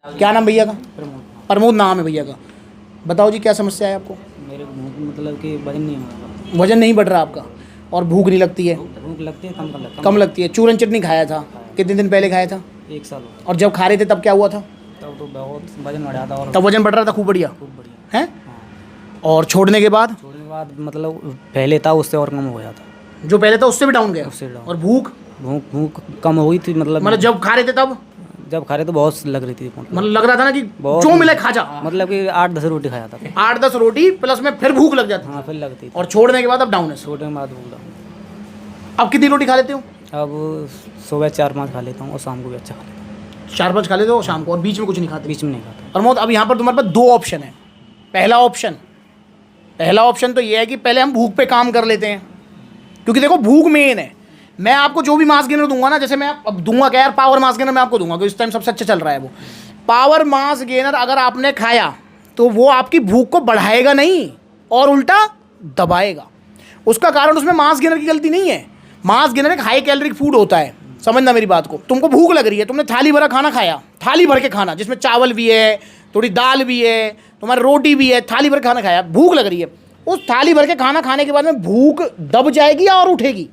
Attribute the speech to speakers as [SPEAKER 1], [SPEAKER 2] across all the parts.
[SPEAKER 1] क्या नाम भैया का?
[SPEAKER 2] प्रमोद।
[SPEAKER 1] प्रमोद नाम है भैया का। बताओ जी क्या समस्या है आपको?
[SPEAKER 2] मेरे को मतलब कि वजन नहीं हो रहा।
[SPEAKER 1] वजन नहीं बढ़ रहा आपका और भूख नहीं लगती है?
[SPEAKER 2] भूख लगती है,
[SPEAKER 1] कम लगती है। चूरन चटनी खाया था? कितने दिन पहले खाया था?
[SPEAKER 2] 1 साल हो
[SPEAKER 1] और जब खा रहे थे तब क्या हुआ था?
[SPEAKER 2] तब तो बहुत वजन बढ़ा था और
[SPEAKER 1] तब वजन बढ़ रहा था खूब बढ़िया
[SPEAKER 2] खूब बढ़िया।
[SPEAKER 1] है?
[SPEAKER 2] हाँ,
[SPEAKER 1] और छोड़ने के बाद?
[SPEAKER 2] छोड़ने के बाद मतलब पहले था उससे और कम हो गया था।
[SPEAKER 1] जो पहले था उससे भी डाउन गया?
[SPEAKER 2] उससे डाउन।
[SPEAKER 1] और भूख?
[SPEAKER 2] भूख कम हो गई थी मतलब
[SPEAKER 1] जब खा रहे थे तब
[SPEAKER 2] जब खा रहे तो बहुत लग रही थी
[SPEAKER 1] मतलब लग रहा था ना कि
[SPEAKER 2] बहुत
[SPEAKER 1] जो मिले खा जा?
[SPEAKER 2] मतलब कि 8-10 रोटी खाया था।
[SPEAKER 1] 8-10 रोटी प्लस में फिर भूख लग जाती?
[SPEAKER 2] हाँ, फिर लगती थी।
[SPEAKER 1] और छोड़ने के बाद अब डाउन है?
[SPEAKER 2] छोड़ने के बाद भूख लगी।
[SPEAKER 1] अब कितनी रोटी खा लेते हो?
[SPEAKER 2] अब सुबह 4-5 खा लेता हूँ और शाम को भी अच्छा खा लेता हूँ।
[SPEAKER 1] 4-5 खा लेते हो शाम को और बीच में कुछ नहीं खाते?
[SPEAKER 2] बीच में नहीं खाता।
[SPEAKER 1] प्रमोद अब यहाँ पर तुम्हारे पास 2 ऑप्शन है। पहला ऑप्शन तो ये है कि पहले हम भूख पे काम कर लेते हैं, क्योंकि देखो भूख मेन है। मैं आपको जो भी मास गेनर दूंगा ना, जैसे मैं अब दूंगा क्या यार, पावर मास गेनर मैं आपको दूंगा क्योंकि इस टाइम सबसे अच्छा चल रहा है वो पावर मास गेनर। अगर आपने खाया तो वो आपकी भूख को बढ़ाएगा नहीं और उल्टा दबाएगा। उसका कारण उसमें मास गेनर की गलती नहीं है। मास गेनर एक हाई कैलोरिक फूड होता है, समझना मेरी बात को। तुमको भूख लग रही है, तुमने थाली भरा खाना खाया, थाली भर के खाना जिसमें चावल भी है, थोड़ी दाल भी है, तुम्हारी रोटी भी है, थाली भर के खाना खाया, भूख लग रही है। उस थाली भर के खाना खाने के बाद में भूख दब जाएगी या और उठेगी?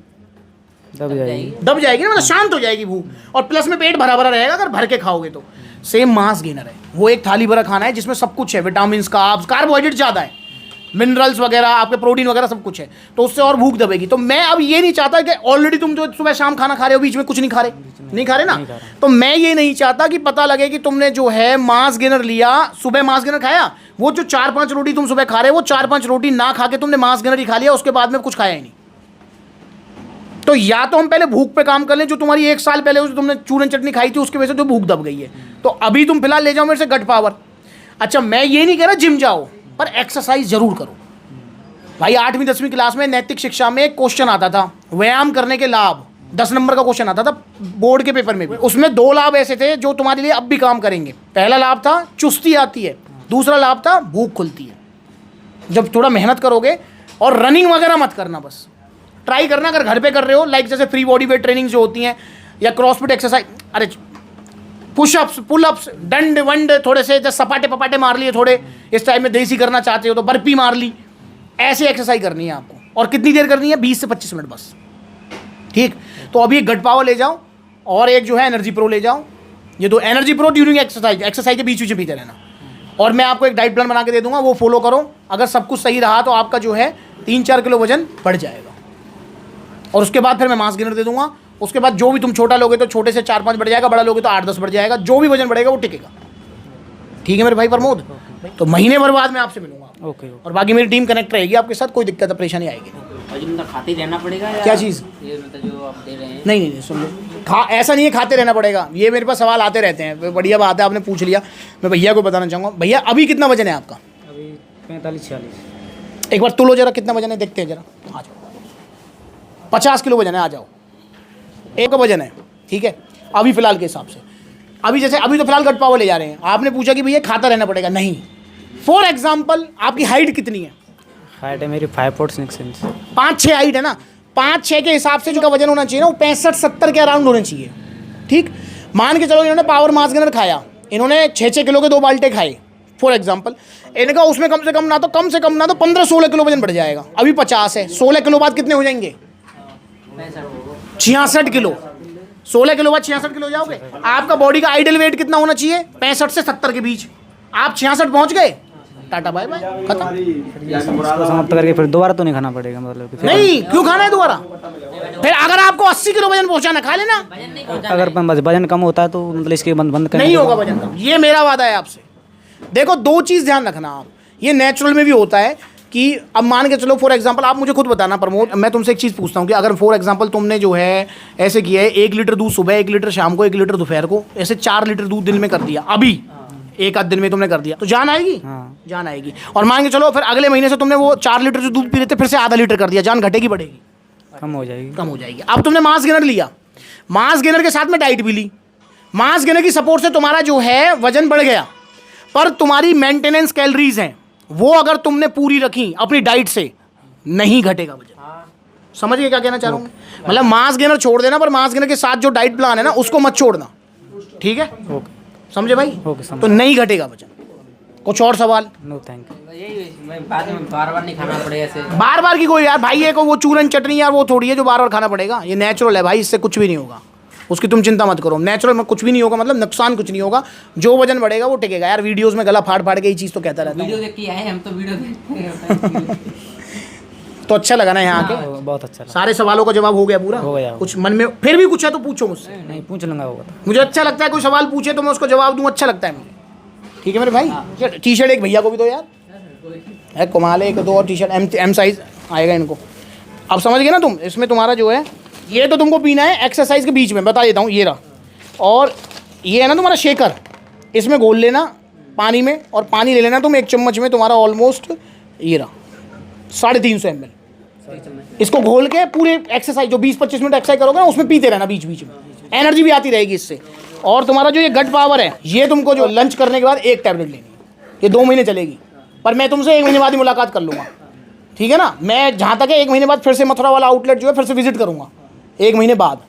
[SPEAKER 2] दब जाएगी।
[SPEAKER 1] दब जाएगी ना, मतलब शांत हो जाएगी भूख, और प्लस में पेट भरा भरा रहेगा अगर भर के खाओगे तो। सेम मास गेनर है, वो एक थाली भरा खाना है जिसमें सब कुछ है, विटामिन, कार्बोहाइड्रेट ज़्यादा है, मिनरल्स वगैरह, आपके प्रोटीन वगैरह सब कुछ है, तो उससे और भूख दबेगी। तो मैं अब ये नहीं चाहता कि ऑलरेडी तुम जो सुबह शाम खाना खा रहे हो बीच में कुछ नहीं खा रहे ना, तो मैं ये नहीं चाहता कि पता लगे कि तुमने जो है मास गेनर लिया, सुबह मास गेनर खाया, वो जो 4-5 रोटी तुम सुबह खा रहे हो वो 4-5 रोटी ना खा के तुमने मास गेनर ही खा लिया, उसके बाद में कुछ खाया ही नहीं। तो या तो हम पहले भूख पे काम कर लें, जो तुम्हारी 1 साल पहले तुमने चूरन चटनी खाई थी उसकी वजह से जो भूख दब गई है, तो अभी तुम फिलहाल ले जाओ मेरे से गट पावर। अच्छा, मैं ये नहीं कह रहा जिम जाओ, पर एक्सरसाइज जरूर करो भाई। 8वीं 10वीं क्लास में नैतिक शिक्षा में एक क्वेश्चन आता था, व्यायाम करने के लाभ, 10 नंबर का क्वेश्चन आता था बोर्ड के पेपर में भी। उसमें 2 लाभ ऐसे थे जो तुम्हारे लिए अब भी काम करेंगे। पहला लाभ था चुस्ती आती है, दूसरा लाभ था भूख खुलती है। जब थोड़ा मेहनत करोगे, और रनिंग वगैरह मत करना, बस ट्राई करना अगर घर पे कर रहे हो, लाइक जैसे फ्री बॉडी वेट ट्रेनिंग जो होती हैं, या क्रॉसफिट एक्सरसाइज, अरे पुशअप्स, पुलअप्स, डंड वंड, थोड़े से जैसे सपाटे पपाटे मार लिए, थोड़े इस टाइम में देसी करना चाहते हो तो बर्पी मार ली, ऐसे एक्सरसाइज करनी है आपको। और कितनी देर करनी है? 20 से 25 मिनट बस, ठीक। तो अभी एक गट पावर ले जाओ और एक जो है एनर्जी प्रो ले जाओ। ये 2 एनर्जी प्रो ड्यूरिंग एक्सरसाइज के बीच पीते रहना, और मैं आपको एक डाइट प्लान बना के दे दूंगा, वो फॉलो करो। अगर सब कुछ सही रहा तो आपका जो है 3-4 किलो वजन बढ़ जाएगा। और उसके बाद फिर मैं मास गेनर दे दूंगा। उसके बाद जो भी तुम छोटा लोगे तो छोटे से 4-5 बढ़ जाएगा, बड़ा लोगे तो 8-10 बढ़ जाएगा, जो भी वजन बढ़ेगा वो टिकेगा। ठीक है मेरे भाई प्रमोद? तो महीने भर बाद मैं आपसे मिलूंगा।
[SPEAKER 2] ओके।
[SPEAKER 1] और बाकी मेरी टीम कनेक्ट रहेगी आपके साथ, कोई दिक्कत परेशानी आएगी नहीं।
[SPEAKER 3] मतलब खाते रहना पड़ेगा या
[SPEAKER 1] क्या चीज़?
[SPEAKER 3] ये मतलब जो आप दे रहे हैं?
[SPEAKER 1] नहीं, सुन लो, ऐसा नहीं है खाते रहना पड़ेगा। ये मेरे पास सवाल आते रहते हैं, बढ़िया बात है आपने पूछ लिया। मैं भैया को बताना चाहूँगा, भैया अभी कितना वजन है आपका?
[SPEAKER 2] अभी 45-46।
[SPEAKER 1] एक बार तुलो जरा, कितना वजन है देखते हैं जरा। आ जाओ, 50 किलो वजन है, आ जाओ। एक का वजन है, ठीक है अभी फिलहाल के हिसाब से। अभी तो फिलहाल गट पावर ले जा रहे हैं। आपने पूछा कि भैया खाता रहना पड़ेगा, नहीं। फॉर एग्जाम्पल आपकी हाइट कितनी है?
[SPEAKER 2] हाइट है मेरी 5 फुट 6 इंच।
[SPEAKER 1] 5-6 हाइट है ना, 5-6 के हिसाब से जो का वजन होना चाहिए ना वो 65-70 के अराउंड होना चाहिए, ठीक। मान के चलो इन्होंने पावर मास गेनर खाया, इन्होंने 6-6 किलो के 2 बाल्टे खाए फॉर एग्जाम्पल, इनका उसमें कम से कम ना तो 15-16 किलो वजन बढ़ जाएगा। अभी 50 है, 16 किलो बाद कितने हो जाएंगे? 66 किलो। 16 किलो बाद 66 किलो हो जाओगे। आपका बॉडी का आइडियल वेट कितना होना चाहिए? 65 से 70 के बीच। आप 66 पहुंच गए, टाटा बाय बाय, खत्म।
[SPEAKER 2] समाप्त करके फिर दोबारा तो नहीं खाना पड़ेगा मतलब कि
[SPEAKER 1] नहीं, क्यों खाना है दोबारा? फिर अगर आपको 80 किलो वजन पहुंचाना, खा लेना।
[SPEAKER 2] अगर वजन कम होता है तो मतलब इसके बंद करना
[SPEAKER 1] नहीं होगा वजन कम, ये मेरा वादा है आपसे। देखो 2 चीज़ ध्यान रखना आप, ये नेचुरल में भी होता है कि अब मान के चलो फॉर एग्जांपल, आप मुझे खुद बताना प्रमोद, मैं तुमसे एक चीज़ पूछता हूँ कि अगर फॉर एग्जांपल तुमने जो है ऐसे किया है 1 लीटर दूध सुबह, 1 लीटर शाम को, 1 लीटर दोपहर को, ऐसे 4 लीटर दूध दिन में कर दिया, अभी एक आध दिन में तुमने कर दिया, तो जान आएगी?
[SPEAKER 2] हाँ।
[SPEAKER 1] जान आएगी। और मान के चलो फिर अगले महीने से तुमने वो 4 लीटर जो दूध पी रहे थे फिर से आधा लीटर कर दिया, जान घटेगी बढ़ेगी?
[SPEAKER 2] कम हो जाएगी।
[SPEAKER 1] कम हो जाएगी। अब तुमने मास गेनर लिया, मास गेनर के साथ में डाइट भी ली, मास गेनर की सपोर्ट से तुम्हारा जो है वजन बढ़ गया, पर तुम्हारी मेंटेनेंस कैलोरीज हैं वो अगर तुमने पूरी रखी अपनी डाइट से, नहीं घटेगा वजन। समझ गए क्या कहना चाह रहा हूँ? मतलब मास गेनर छोड़ देना, पर मास गेनर के साथ जो डाइट प्लान है ना उसको मत छोड़ना, ठीक है?
[SPEAKER 2] ओके।
[SPEAKER 1] समझे भाई?
[SPEAKER 2] ओके, समझ।
[SPEAKER 1] तो नहीं घटेगा वजन। कुछ और सवाल?
[SPEAKER 2] No thank you.
[SPEAKER 3] यही मैं बाद में बार बार नहीं खाना पड़ेगा ऐसे।
[SPEAKER 1] बार बार की कोई यार भाई, ये को वो चूरन चटनी यार वो थोड़ी है जो बार बार खाना पड़ेगा। ये नेचुरल है भाई, इससे कुछ भी नहीं होगा, उसकी तुम चिंता मत करो। नेचुरल में कुछ भी नहीं होगा, मतलब नुकसान कुछ नहीं होगा। जो वजन बढ़ेगा वो टिकेगा। यार वीडियोस में गला फाड़ फाड़ के ये चीज़ तो कहता रहता
[SPEAKER 3] वीडियो
[SPEAKER 1] हूँ।
[SPEAKER 3] देख के आए हम, तो वीडियो देखते हैं।
[SPEAKER 1] तो अच्छा लगा ना यहाँ आके?
[SPEAKER 2] बहुत अच्छा लगा।
[SPEAKER 1] सारे सवालों का जवाब हो गया पूरा?
[SPEAKER 2] हो गया।
[SPEAKER 1] कुछ मन में फिर भी कुछ है तो पूछो मुझसे।
[SPEAKER 2] नहीं, पूछ लूँगा होगा तो।
[SPEAKER 1] मुझे अच्छा लगता है कोई सवाल पूछे तो मैं उसको जवाब दूँ, अच्छा लगता है मुझे। ठीक है मेरे भाई? टी शर्ट एक भैया को भी दो यार, है कमाल है। एक दो और टी शर्ट एम साइज आएगा इनको। अब समझ गए ना तुम? इसमें तुम्हारा जो है ये तो तुमको पीना है एक्सरसाइज के बीच में, बता देता हूँ ये रहा। और ये है ना तुम्हारा शेकर, इसमें घोल लेना पानी में, और पानी ले लेना तुम 1 चम्मच में, तुम्हारा ऑलमोस्ट ये रहा 350 ml। इसको घोल के पूरे एक्सरसाइज जो 20-25 मिनट एक्सरसाइज करोगे ना उसमें पीते रहना बीच बीच में, एनर्जी भी आती रहेगी इससे। और तुम्हारा जो ये गट पावर है, ये तुमको जो लंच करने के बाद 1 टैबलेट लेनी है, ये 2 महीने चलेगी। पर मैं तुमसे 1 महीने बाद ही मुलाकात कर लूँगा, ठीक है ना? मैं जहाँ तक है 1 महीने बाद फिर से मथुरा वाला आउटलेट जो है फिर से विजिट करूँगा 1 महीने बाद।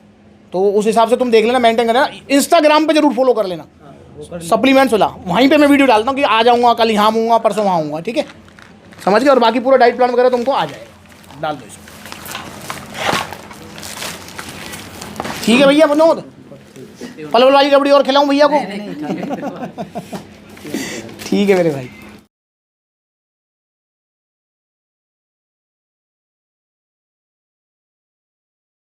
[SPEAKER 1] तो उस हिसाब से तुम देख लेना, मेंटेन करना। इंस्टाग्राम पे जरूर फॉलो कर लेना, सप्लीमेंट्स वाला, वहीं पे मैं वीडियो डालता हूँ कि आ जाऊँगा, कल यहाँ आऊँगा, परसों वहाँ आऊँगा, ठीक है? समझ गए? और बाकी पूरा डाइट प्लान वगैरह तुमको आ जाएगा, डाल दो इसको। ठीक है भैया विनोद? पलवल वाली रबड़ी और खिलाऊं भैया को? ठीक है मेरे भाई।